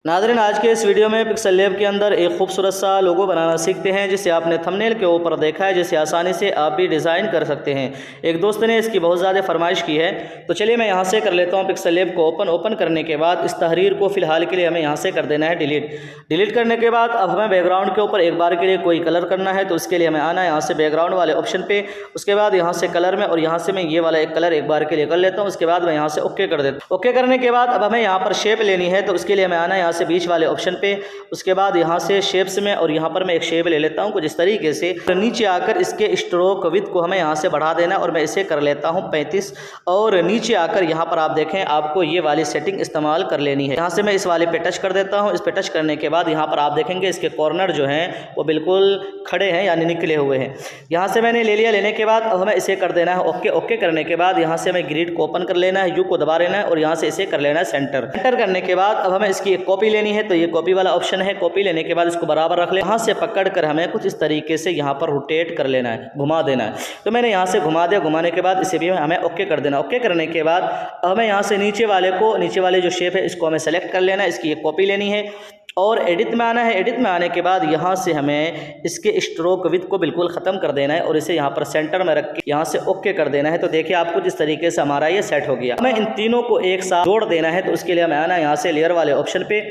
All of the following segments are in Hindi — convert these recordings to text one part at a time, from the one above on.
नाज़रीन, आज के इस वीडियो में पिक्सल लैब के अंदर एक खूबसूरत सा लोगो बनाना सीखते हैं, जिसे आपने थंबनेल के ऊपर देखा है, जिसे आसानी से आप भी डिज़ाइन कर सकते हैं। एक दोस्त ने इसकी बहुत ज़्यादा फरमाइश की है, तो चलिए मैं यहाँ से कर लेता हूँ पिक्सल लैब को ओपन करने के बाद इस तहरीर को फ़िलहाल के लिए हमें यहाँ से कर देना है डिलीट करने के बाद अब हमें बैकग्राउंड के ऊपर एक बार के लिए कोई कलर करना है, तो उसके लिए हमें आना है यहाँ से बैकग्राउंड वाले ऑप्शन पे। उसके बाद यहाँ से कलर में, और यहाँ से मैं ये वाला एक कलर एक बार के लिए कर लेता हूँ। उसके बाद मैं यहाँ से ओके कर देता हूँ। ओके करने के बाद अब हमें यहाँ पर शेप लेनी है, तो उसके लिए हमें आना है यहाँ से बीच वाले ऑप्शन पे। उसके बाद यहाँ से शेप्स में, और यहाँ पर मैं एक शेप ले लेता हूँ कुछ इस तरीके से। तो नीचे आकर इसके स्ट्रोक विड्थ को हमें यहाँ से बढ़ा देना, और मैं इसे कर लेता हूँ 35। और नीचे आकर यहाँ पर आप देखें, आपको ये वाली सेटिंग इस्तेमाल कर लेनी है। यहाँ से मैं इस वाले पे टच कर देता हूँ। इस पे टच करने के बाद यहाँ पर आप देखेंगे इसके कॉर्नर जो हैं वो बिल्कुल खड़े हैं, यानी निकले हुए हैं। यहाँ से मैंने ले लिया। लेने के बाद अब हमें इसे कर देना है ओके। ओके करने के बाद यहाँ से हमें ग्रिड को ओपन कर लेना है, यू को दबा लेना है, और यहाँ से इसे कर लेना है सेंटर करने के बाद अब हमें इसकी एक कॉपी लेनी है, तो ये कॉपी वाला ऑप्शन है। कॉपी लेने के बाद इसको बराबर रख ले। यहाँ से पकड़ कर हमें कुछ इस तरीके से यहाँ पर रोटेट कर लेना है, घुमा देना है। तो मैंने यहाँ से घुमा दिया। घुमाने के बाद इसे भी हमें ओके कर देना। ओके करने के बाद हमें यहाँ से नीचे वाले जो शेप है इसको हमें सेलेक्ट कर लेना है, इसकी एक कॉपी लेनी है और एडिट में आना है। एडिट में आने के बाद यहाँ से हमें इसके स्ट्रोक विड्थ को बिल्कुल ख़त्म कर देना है, और इसे यहाँ पर सेंटर में रख के यहाँ से ओके कर देना है। तो देखिए आपको जिस तरीके से हमारा ये सेट हो गया। हमें इन तीनों को एक साथ जोड़ देना है, तो उसके लिए हमें आना है यहाँ से लेयर वाले ऑप्शन पे।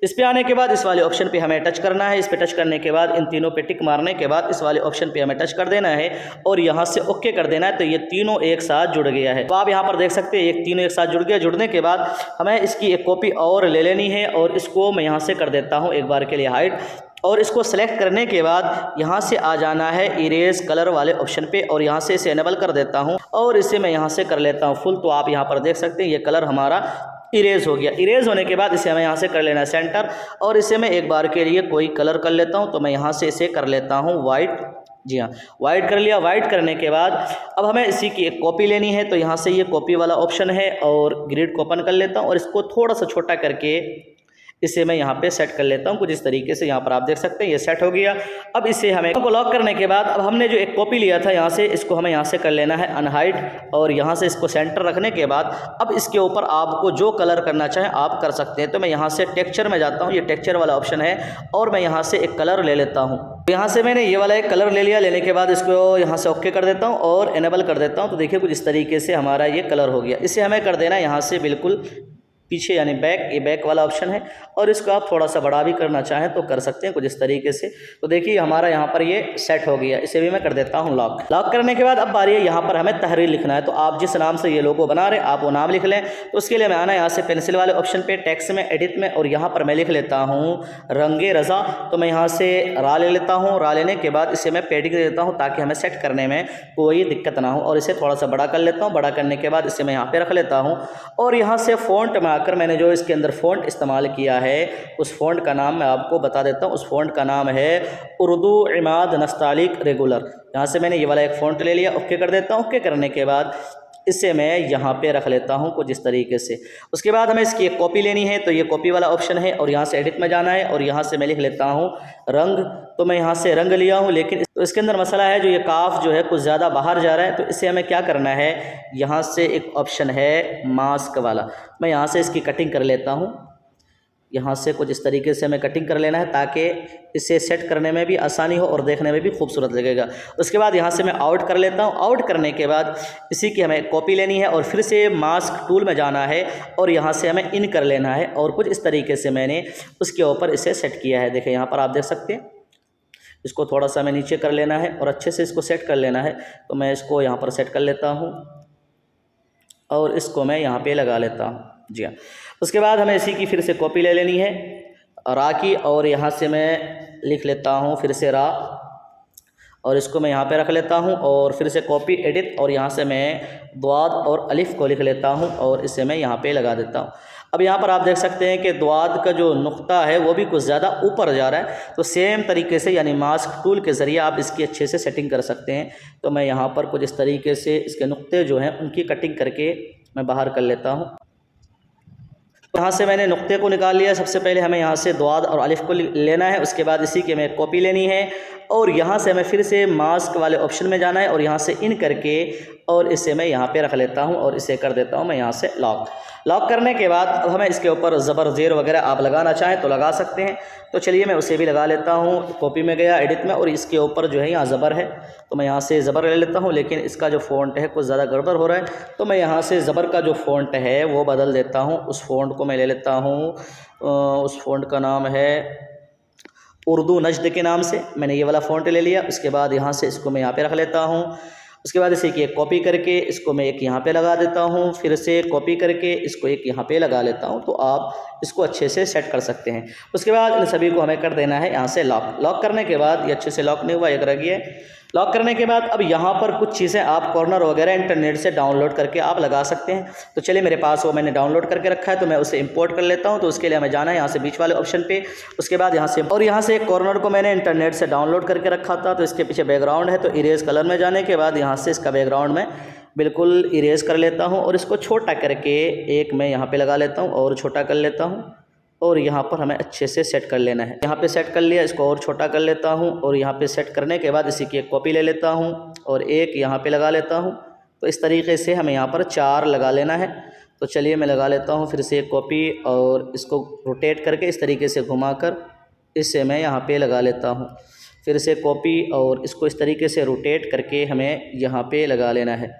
इस पे आने के बाद इस वाले ऑप्शन पे हमें टच करना है। इस पे टच करने के बाद इन तीनों पे टिक मारने के बाद इस वाले ऑप्शन पे हमें टच कर देना है और यहाँ से ओके कर देना है। तो ये तीनों एक साथ जुड़ गया है। तो आप यहाँ पर देख सकते हैं एक तीनों एक साथ जुड़ गया। जुड़ने के बाद हमें इसकी एक कॉपी और ले लेनी है, और इसको मैं यहाँ से कर देता हूँ एक बार के लिए हाइड। और इसको सेलेक्ट करने के बाद यहाँ से आ जाना है इरेज कलर वाले ऑप्शन पे, और यहाँ से इसे इनेबल कर देता हूँ, और इसे मैं यहाँ से कर लेता हूँ फुल। तो आप यहाँ पर देख सकते हैं ये कलर हमारा इरेज हो गया। इरेज होने के बाद इसे हमें यहाँ से कर लेना है सेंटर, और इसे मैं एक बार के लिए कोई कलर कर लेता हूँ। तो मैं यहाँ से इसे कर लेता हूँ वाइट। जी हाँ, वाइट कर लिया। वाइट करने के बाद अब हमें इसी की एक कॉपी लेनी है, तो यहाँ से ये कॉपी वाला ऑप्शन है, और ग्रिड को ओपन कर लेता हूँ और इसको थोड़ा सा छोटा करके इसे मैं यहाँ पे सेट कर लेता हूँ कुछ इस तरीके से। यहाँ पर आप देख सकते हैं ये सेट हो गया। अब इसे हमें को लॉक करने के बाद अब हमने जो एक कॉपी लिया था यहाँ से, इसको हमें यहाँ से कर लेना है अनहाइड, और यहाँ से इसको सेंटर रखने के बाद अब इसके ऊपर आपको जो कलर करना चाहें आप कर सकते हैं। तो मैं यहाँ से टेक्सचर में जाता हूँ, ये टेक्सचर वाला ऑप्शन है, और मैं यहाँ से एक कलर ले लेता हूँ। यहाँ से मैंने ये वाला एक कलर ले लिया। लेने के बाद इसको यहाँ से ओके कर देता हूँ और इनेबल कर देता हूँ। तो देखिए कुछ इस तरीके से हमारा ये कलर हो गया। इसे हमें कर देना यहाँ से बिल्कुल पीछे, यानी बैक। ये बैक वाला ऑप्शन है, और इसको आप थोड़ा सा बड़ा भी करना चाहें तो कर सकते हैं कुछ इस तरीके से। तो देखिए हमारा यहाँ पर ये सेट हो गया। इसे भी मैं कर देता हूँ लॉक। लॉक करने के बाद अब बारी है यहाँ पर हमें तहरीर लिखना है। तो आप जिस नाम से ये लोगो बना रहे हैं आप वो नाम लिख लें। तो उसके लिए मैं आना यहाँ से पेंसिल वाले ऑप्शन पे, टेक्स्ट में, एडिट में, और यहाँ पर मैं लिख लेता हूँ रंगे रज़ा। तो मैं यहाँ से रा ले लेता हूँ। रा लेने के बाद इसे मैं पेडिंग दे देता हूँ ताकि हमें सेट करने में कोई दिक्कत ना हो, और इसे थोड़ा सा बड़ा कर लेता हूँ। बड़ा करने के बाद इसे मैं यहाँ पे रख लेता हूँ, और यहाँ से फ़ॉन्ट में आकर मैंने जो इसके अंदर फ़ॉन्ट इस्तेमाल किया है उस फ़ॉन्ट का नाम मैं आपको बता देता हूँ। उस फ़ॉन्ट का नाम है उर्दू इमाद नस्तालिक रेगुलर। यहाँ से मैंने ये वाला एक फ़ॉन्ट ले लिया। ओके कर देता हूँ। ओके करने के बाद इसे मैं यहाँ पे रख लेता हूँ कुछ इस तरीके से। उसके बाद हमें इसकी एक कॉपी लेनी है, तो ये कॉपी वाला ऑप्शन है, और यहाँ से एडिट में जाना है, और यहाँ से मैं लिख लेता हूँ रंग। तो मैं यहाँ से रंग लिया हूँ, लेकिन तो इसके अंदर मसला है जो ये काफ जो है कुछ ज़्यादा बाहर जा रहा है। तो इसे हमें क्या करना है, यहाँ से एक ऑप्शन है मास्क वाला, मैं यहाँ से इसकी कटिंग कर लेता हूँ। यहाँ से कुछ इस तरीके से हमें कटिंग कर लेना है ताकि इसे सेट करने में भी आसानी हो और देखने में भी खूबसूरत लगेगा। उसके बाद यहाँ से मैं आउट कर लेता हूँ। आउट करने के बाद इसी की हमें कॉपी लेनी है, और फिर से मास्क टूल में जाना है, और यहाँ से हमें इन कर लेना है, और कुछ इस तरीके से मैंने उसके ऊपर इसे सेट किया है। देखिए यहाँ पर आप देख सकते हैं। इसको थोड़ा सा हमें नीचे कर लेना है और अच्छे से इसको सेट कर लेना है। तो मैं इसको यहाँ पर सेट कर लेता हूँ, और इसको मैं यहाँ पर लगा लेता हूँ। जी हाँ। उसके बाद हमें इसी की फिर से कॉपी ले लेनी है रा की, और यहाँ से मैं लिख लेता हूँ फिर से रा, और इसको मैं यहाँ पे रख लेता हूँ, और फिर से कॉपी एडिट, और यहाँ से मैं द्वाद और अलिफ को लिख लेता हूँ, और इसे मैं यहाँ पे लगा देता हूँ। अब यहाँ पर आप देख सकते हैं कि द्वाद का जो नुक्ता है वो भी कुछ ज़्यादा ऊपर जा रहा है। तो सेम तरीके से यानी मास्क टूल के ज़रिए आप इसकी अच्छे से सेटिंग कर सकते हैं। तो मैं यहाँ पर कुछ इस तरीके से इसके नुक्ते जो हैं उनकी कटिंग करके मैं बाहर कर लेता हूँ। यहाँ से मैंने नुक्ते को निकाल लिया। सबसे पहले हमें यहाँ से द्वाद और अलिफ को लेना है, उसके बाद इसी की हमें कॉपी लेनी है, और यहाँ से हमें फिर से मास्क वाले ऑप्शन में जाना है, और यहाँ से इन करके और इसे मैं यहाँ पे रख लेता हूँ, और इसे कर देता हूँ मैं यहाँ से लॉक। लॉक करने के बाद अब हमें इसके ऊपर ज़बर ज़ेर वगैरह आप लगाना चाहें तो लगा सकते हैं। तो चलिए मैं उसे भी लगा लेता हूँ। कॉपी में गया एडिट में, और इसके ऊपर जो है यहाँ ज़बर है, तो मैं यहाँ से ज़बर ले लेता हूँ। लेकिन इसका जो फ़ॉन्ट है कुछ ज़्यादा गड़बड़ हो रहा है, तो मैं यहाँ से ज़बर का जो फ़ॉन्ट है वो बदल देता हूँ। उस फ़ॉन्ट को मैं ले लेता हूँ, उस फ़ॉन्ट का नाम है उर्दू नज्द के नाम से। मैंने ये वाला फ़ॉन्ट ले लिया। उसके बाद यहाँ से इसको मैं यहाँ पे रख लेता हूँ। उसके बाद इसे एक कॉपी करके इसको मैं एक यहाँ पे लगा देता हूँ, फिर से कॉपी करके इसको एक यहाँ पे लगा लेता हूँ। तो आप इसको अच्छे से सेट कर सकते हैं। उसके बाद इन सभी को हमें कर देना है यहाँ से लॉक। लॉक करने के बाद ये अच्छे से लॉक नहीं हुआ, एक रह गया। लॉक करने के बाद अब यहाँ पर कुछ चीज़ें आप कॉर्नर वगैरह इंटरनेट से डाउनलोड करके आप लगा सकते हैं। तो चलिए मेरे पास वो मैंने डाउनलोड करके रखा है, तो मैं उसे इंपोर्ट कर लेता हूँ। तो उसके लिए हमें जाना है यहाँ से बीच वाले ऑप्शन पे। उसके बाद यहाँ से, और यहाँ से एक कॉर्नर को मैंने इंटरनेट से डाउनलोड करके रखा था, तो इसके पीछे बैकग्राउंड है। तो इरेज कलर में जाने के बाद यहाँ से इसका बैकग्राउंड में बिल्कुल इरेज कर लेता हूँ, और इसको छोटा करके एक मैं यहाँ पर लगा लेता हूँ और छोटा कर लेता हूँ। और यहाँ पर हमें अच्छे से सेट कर लेना है। यहाँ पे सेट कर लिया, इसको और छोटा कर लेता हूँ, और यहाँ पे सेट करने के बाद इसी की एक कॉपी ले लेता हूँ और एक यहाँ पे लगा लेता हूँ। तो इस तरीके से हमें यहाँ पर 4 लगा लेना है। तो चलिए मैं लगा लेता हूँ फिर से एक कॉपी, और इसको रोटेट करके इस तरीके से घुमाकर इससे मैं यहाँ पे लगा लेता हूँ। फिर से कॉपी, और इसको इस तरीके से रोटेट करके हमें यहाँ पे लगा लेना है।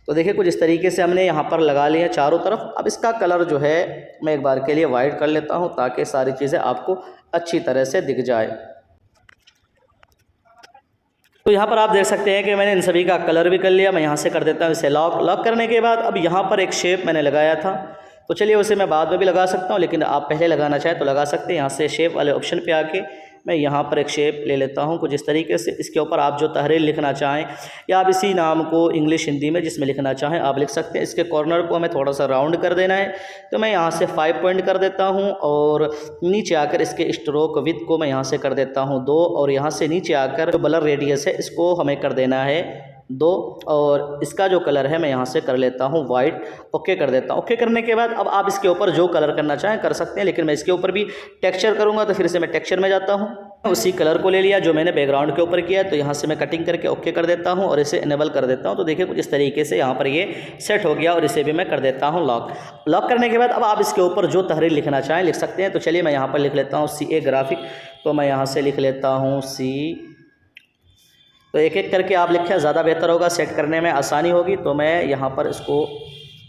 तो देखिए कुछ इस तरीके से हमने यहाँ पर लगा लिया चारों तरफ। अब इसका कलर जो है मैं एक बार के लिए वाइट कर लेता हूँ, ताकि सारी चीज़ें आपको अच्छी तरह से दिख जाए। तो यहाँ पर आप देख सकते हैं कि मैंने इन सभी का कलर भी कर लिया। मैं यहाँ से कर देता हूँ इसे लॉक। लॉक करने के बाद अब यहाँ पर एक शेप मैंने लगाया था, तो चलिए उसे मैं बाद में भी लगा सकता हूँ, लेकिन आप पहले लगाना चाहें तो लगा सकते हैं। यहाँ से शेप वाले ऑप्शन पे आके मैं यहाँ पर एक शेप ले लेता हूँ कुछ इस तरीके से। इसके ऊपर आप जो तहरीर लिखना चाहें, या आप इसी नाम को इंग्लिश हिंदी में जिसमें लिखना चाहें आप लिख सकते हैं। इसके कॉर्नर को हमें थोड़ा सा राउंड कर देना है, तो मैं यहाँ से 5 पॉइंट कर देता हूँ, और नीचे आकर इसके स्ट्रोक विड्थ को मैं यहाँ से कर देता हूँ 2, और यहाँ से नीचे आकर जो ब्लर रेडियस है इसको हमें कर देना है 2, और इसका जो कलर है मैं यहाँ से कर लेता हूँ वाइट। ओके कर देता हूँ। ओके करने के बाद अब आप इसके ऊपर जो कलर करना चाहें कर सकते हैं, लेकिन मैं इसके ऊपर भी टेक्सचर करूँगा, तो फिर से मैं टेक्सचर में जाता हूँ। उसी कलर को ले लिया जो मैंने बैकग्राउंड के ऊपर किया है, तो यहाँ से मैं कटिंग करके ओके कर देता हूँ और इसे इनेबल कर देता हूँ। तो देखिए कुछ इस तरीके से यहाँ पर ये सेट हो गया, और इसे भी मैं कर देता हूँ लॉक। लॉक करने के बाद अब आप इसके ऊपर जो तहरीर लिखना चाहें लिख सकते हैं। तो चलिए मैं यहाँ पर लिख लेता हूँ CA ग्राफिक। तो मैं यहाँ से लिख लेता हूँ C। तो एक एक करके आप लिखें, ज़्यादा बेहतर होगा, सेट करने में आसानी होगी। तो मैं यहाँ पर इसको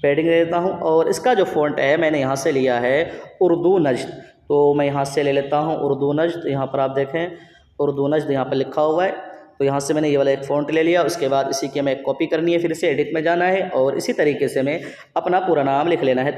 पैडिंग दे देता हूँ, और इसका जो फ़ॉन्ट है मैंने यहाँ से लिया है उर्दू नज्द। तो मैं यहाँ से ले लेता हूँ उर्दू नज्द। यहाँ पर आप देखें उर्दू नज्द यहाँ पर लिखा हुआ है। तो यहाँ से मैंने ये वाला एक फ़ॉन्ट ले लिया। उसके बाद इसी की हमें कॉपी करनी है, फिर से एडिट में जाना है, और इसी तरीके से मैं अपना पूरा नाम लिख लेना है।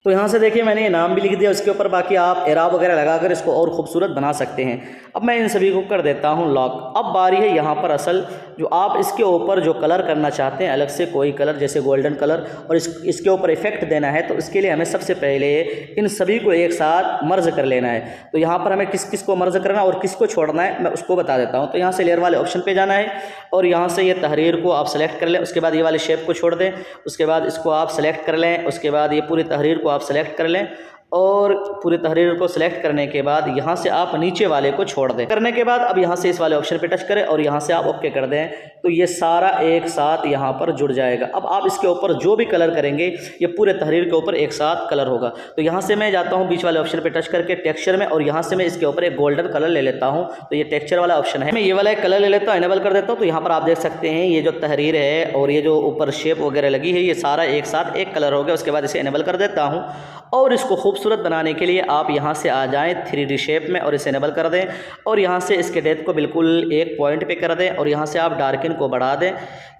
तो यहाँ से देखिए मैंने ये नाम भी लिख दिया उसके ऊपर। बाकी आप एराब वगैरह लगाकर इसको और ख़ूबसूरत बना सकते हैं। अब मैं इन सभी को कर देता हूँ लॉक। अब बारी है यहाँ पर असल जो आप इसके ऊपर जो कलर करना चाहते हैं, अलग से कोई कलर जैसे गोल्डन कलर, और इसके ऊपर इफेक्ट देना है। तो इसके लिए हमें सबसे पहले इन सभी को एक साथ मर्ज कर लेना है। तो यहाँ पर हमें किस किस को मर्ज करना है और किसको छोड़ना है मैं उसको बता देता हूँ। तो यहाँ से लेयर वाले ऑप्शन पर जाना है, और यहाँ से ये तहरीर को आप सेलेक्ट कर लें। उसके बाद ये वाले शेप को छोड़ दें। उसके बाद इसको आप सेलेक्ट कर लें। उसके बाद ये पूरी तहरीर को आप सेलेक्ट कर लें, और पूरी तहरीर को सिलेक्ट करने के बाद यहाँ से आप नीचे वाले को छोड़ दें। करने के बाद अब यहाँ से इस वाले ऑप्शन पे टच करें, और यहाँ से आप ओके कर दें। तो ये सारा एक साथ यहाँ पर जुड़ जाएगा। अब आप इसके ऊपर जो भी कलर करेंगे ये पूरे तहरीर के ऊपर एक साथ कलर होगा। तो यहाँ से मैं जाता हूँ बीच वाले ऑप्शन पे टच करके टेक्सचर में, और यहाँ से मैं इसके ऊपर एक गोल्डन कलर ले लेता हूँ। तो ये टेक्सचर वाला ऑप्शन है, मैं ये वाला एक कलर ले लेता हूँ, इनेबल कर देता हूँ। तो यहाँ पर आप देख सकते हैं ये जो तहरीर है और ये जो ऊपर शेप वगैरह लगी है ये सारा एक साथ एक कलर हो गया। उसके बाद इसे इनेबल कर देता हूँ, और इसको खूबसूरत बनाने के लिए आप यहाँ से आ जाएं 3D शेप में और इसे इनेबल कर दें, और यहाँ से इसके डेप्थ को बिल्कुल एक पॉइंट पे कर दें, और यहाँ से आप डार्किन को बढ़ा दें।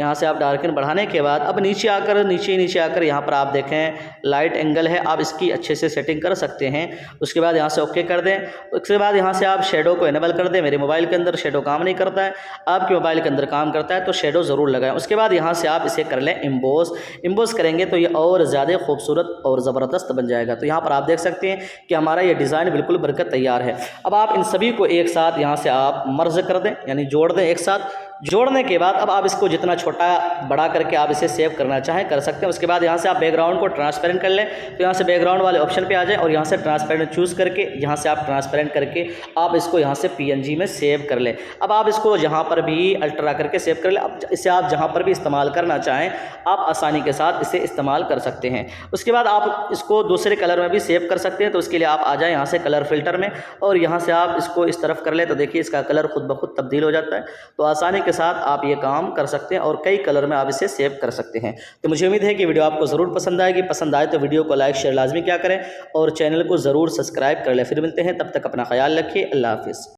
यहाँ से आप डार्किन बढ़ाने के बाद अब नीचे आकर यहाँ पर आप देखें लाइट एंगल है, आप इसकी अच्छे से सेटिंग कर सकते हैं। उसके बाद यहाँ से ओके कर दें। उसके बाद यहाँ से आप शेडो को इनेबल कर दें। मेरे मोबाइल के अंदर शेडो काम नहीं करता है, आपके मोबाइल के अंदर काम करता है, तो शेडो ज़रूर लगाएं। उसके बाद यहाँ से आप इसे कर लें इम्बोस करेंगे तो ये और ज़्यादा खूबसूरत और ज़बरदस्त बन जाएगा। तो यहाँ पर आप देख सकते हैं कि हमारा ये डिज़ाइन बिल्कुल बरकत तैयार है। अब आप इन सभी को एक साथ यहाँ से आप मर्ज कर दें, यानी जोड़ दें, एक साथ जोड़ने के बाद अब आप इसको जितना छोटा बड़ा करके आप इसे सेव करना चाहें कर सकते हैं। उसके बाद यहाँ से आप बैकग्राउंड को ट्रांसपेरेंट कर लें, तो यहाँ से बैकग्राउंड वाले ऑप्शन पे आ जाएं और यहाँ से ट्रांसपेरेंट चूज़ करके यहाँ से आप ट्रांसपेरेंट करके आप इसको यहाँ से PNG में सेव कर लें। अब आप इसको जहाँ पर भी अल्ट्रा करके सेव कर लें। अब इसे आप जहाँ पर भी इस्तेमाल करना चाहें आप आसानी के साथ इसे इस्तेमाल कर सकते हैं। उसके बाद आप इसको दूसरे कलर में भी सेव कर सकते हैं। तो उसके लिए आप आ जाएँ यहाँ से कलर फिल्टर में और यहाँ से आप इसको इस तरफ कर लें, तो देखिए इसका कलर खुद ब खुद तब्दील हो जाता है। तो आसानी के साथ आप ये काम कर सकते हैं और कई कलर में आप इसे सेव कर सकते हैं। तो मुझे उम्मीद है कि वीडियो आपको ज़रूर पसंद आएगी। पसंद आए तो वीडियो को लाइक शेयर लाजमी क्या करें और चैनल को ज़रूर सब्सक्राइब कर लें। फिर मिलते हैं, तब तक अपना ख्याल रखिए। अल्लाह हाफिज़।